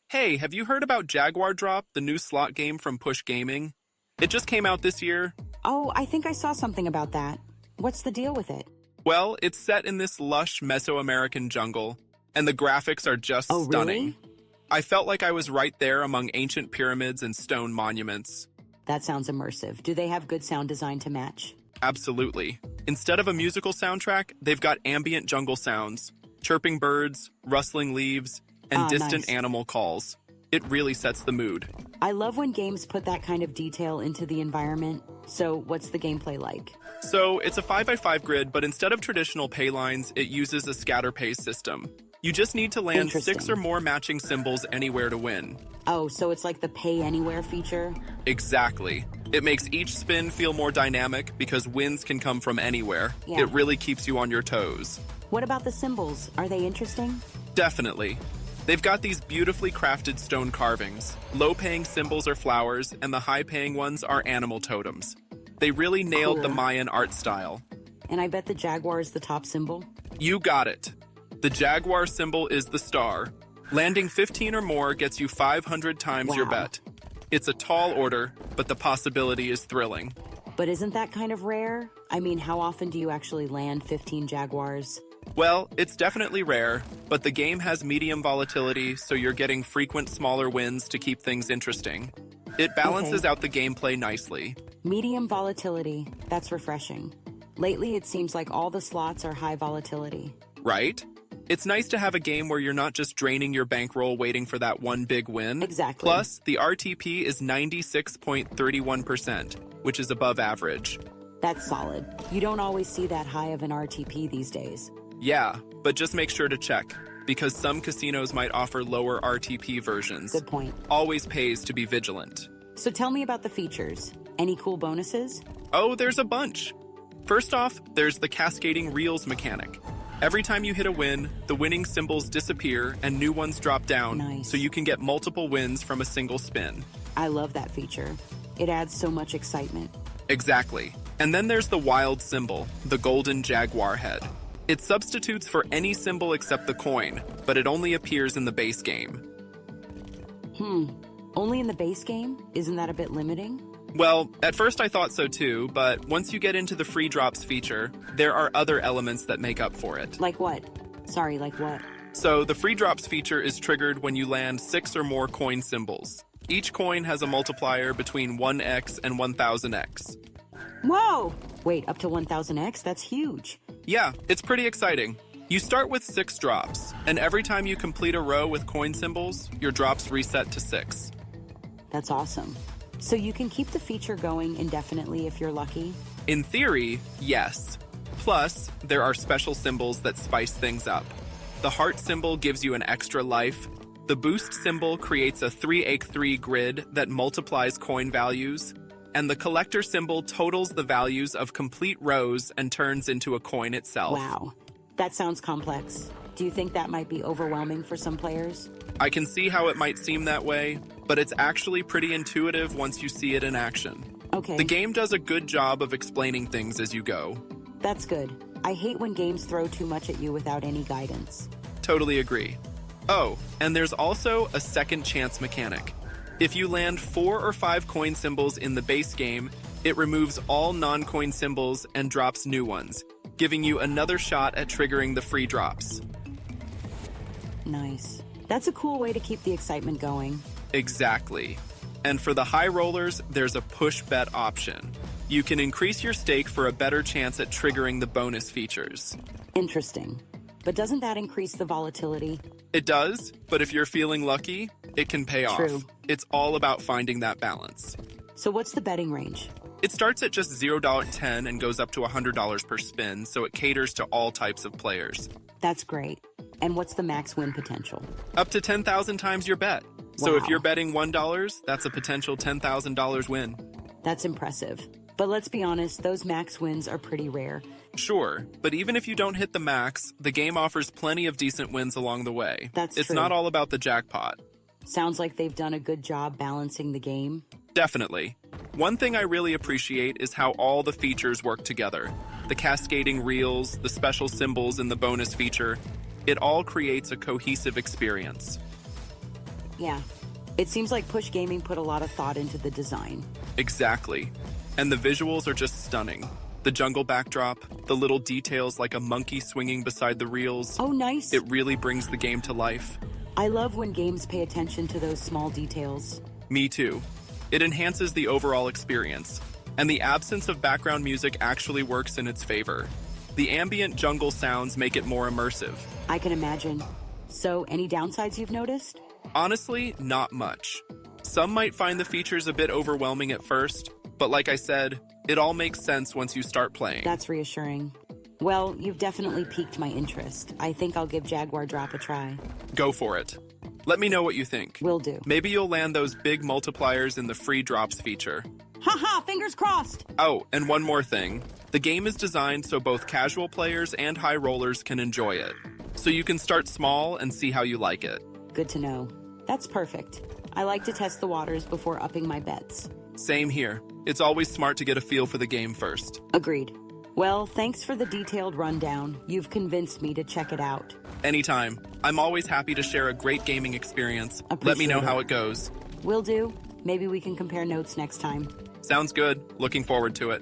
Hey, have you heard about Jaguar Drop, the new slot game from Push Gaming? It just came out this year. Oh, I think I saw something about that. What's the deal with it? Well, it's set in this lush Mesoamerican jungle, and the graphics are just Oh, stunning. really? I felt like I was right there among ancient pyramids and stone monuments. That sounds immersive. Do they have good sound design to match? Absolutely. Instead of a musical soundtrack, they've got ambient jungle sounds, chirping birds, rustling leaves, and distant nice. animal calls. It really sets the mood. I love when games put that kind of detail into the environment. So, what's the gameplay like? So, it's a 5x5 grid, but instead of traditional pay lines, it uses a scatter pay system. You just need to land 6 Interesting. or more matching symbols anywhere to win. Oh, so it's like the pay anywhere feature? Exactly. It makes each spin feel more dynamic because wins can come from anywhere. Yeah. It really keeps you on your toes. What about the symbols? Are they interesting? Definitely. They've got these beautifully crafted stone carvings. Low-paying symbols are flowers, and the high-paying ones are animal totems. They really nailed the Cool. Mayan art style. And I bet the jaguar is the top symbol? You got it. The Jaguar symbol is the star. Landing 15 or more gets you 500 times your Wow. bet. It's a tall order, but the possibility is thrilling. But isn't that kind of rare? I mean, how often do you actually land 15 jaguars? Well, it's definitely rare, but the game has medium volatility, so you're getting frequent smaller wins to keep things interesting. It balances Okay. out the gameplay nicely. Medium volatility. That's refreshing. Lately, it seems like all the slots are high volatility. Right? It's nice to have a game where you're not just draining your bankroll waiting for that one big win. Exactly. Plus, the RTP is 96.31%, which is above average. That's solid. You don't always see that high of an RTP these days. Yeah, but just make sure to check, because some casinos might offer lower RTP versions. Good point. Always pays to be vigilant. So tell me about the features. Any cool bonuses? Oh, there's a bunch. First off, there's the cascading reels mechanic. Every time you hit a win, the winning symbols disappear and new ones drop down, Nice. so you can get multiple wins from a single spin. I love that feature. It adds so much excitement. Exactly. And then there's the wild symbol, the golden jaguar head. It substitutes for any symbol except the coin, but it only appears in the base game. Only in the base game? Isn't that a bit limiting? Well, at first I thought so too, but once you get into the free drops feature, there are other elements that make up for it. Like what? Sorry, like what? So the free drops feature is triggered when you land 6 or more coin symbols. Each coin has a multiplier between 1x and 1000x. Whoa! Wait, up to 1000x? That's huge. Yeah, it's pretty exciting. You start with 6 drops, and every time you complete a row with coin symbols, your drops reset to 6. That's awesome. So you can keep the feature going indefinitely if you're lucky? In theory, yes. Plus, there are special symbols that spice things up. The heart symbol gives you an extra life. The boost symbol creates a 3x3 grid that multiplies coin values. And the collector symbol totals the values of complete rows and turns into a coin itself. Wow. That sounds complex. Do you think that might be overwhelming for some players? I can see how it might seem that way, but it's actually pretty intuitive once you see it in action. Okay. The game does a good job of explaining things as you go. That's good. I hate when games throw too much at you without any guidance. Totally agree. Oh, and there's also a second chance mechanic. If you land 4 or 5 coin symbols in the base game, it removes all non-coin symbols and drops new ones, giving you another shot at triggering the free drops. Nice. That's a cool way to keep the excitement going. Exactly. And for the high rollers, there's a push bet option. You can increase your stake for a better chance at triggering the bonus features. Interesting. But doesn't that increase the volatility? It does, but if you're feeling lucky, it can pay True. off. It's all about finding that balance. So what's the betting range? It starts at just $0.10 and goes up to $100 per spin, so it caters to all types of players. That's great. And what's the max win potential? Up to 10,000 times your bet. So if Wow. you're betting $1, that's a potential $10,000 win. That's impressive. But let's be honest, those max wins are pretty rare. Sure, but even if you don't hit the max, the game offers plenty of decent wins along the way. That's It's true. not all about the jackpot. Sounds like they've done a good job balancing the game. Definitely. One thing I really appreciate is how all the features work together. The cascading reels, the special symbols in the bonus feature, it all creates a cohesive experience. Yeah. It seems like Push Gaming put a lot of thought into the design. Exactly. And the visuals are just stunning. The jungle backdrop, the little details like a monkey swinging beside the reels. Oh, nice. It really brings the game to life. I love when games pay attention to those small details. Me too. It enhances the overall experience. And the absence of background music actually works in its favor. The ambient jungle sounds make it more immersive. I can imagine. So, any downsides you've noticed? Honestly, not much. Some might find the features a bit overwhelming at first, but like I said, it all makes sense once you start playing. That's reassuring. Well, you've definitely piqued my interest. I think I'll give Jaguar Drop a try. Go for it. Let me know what you think. Will do. Maybe you'll land those big multipliers in the free drops feature. Haha, fingers crossed! Oh, and one more thing. The game is designed so both casual players and high rollers can enjoy it. So you can start small and see how you like it. Good to know. That's perfect. I like to test the waters before upping my bets. Same here. It's always smart to get a feel for the game first. Agreed. Well, thanks for the detailed rundown. You've convinced me to check it out. Anytime. I'm always happy to share a great gaming experience. Let me Appreciate know it. how it goes. Will do. Maybe we can compare notes next time. Sounds good. Looking forward to it.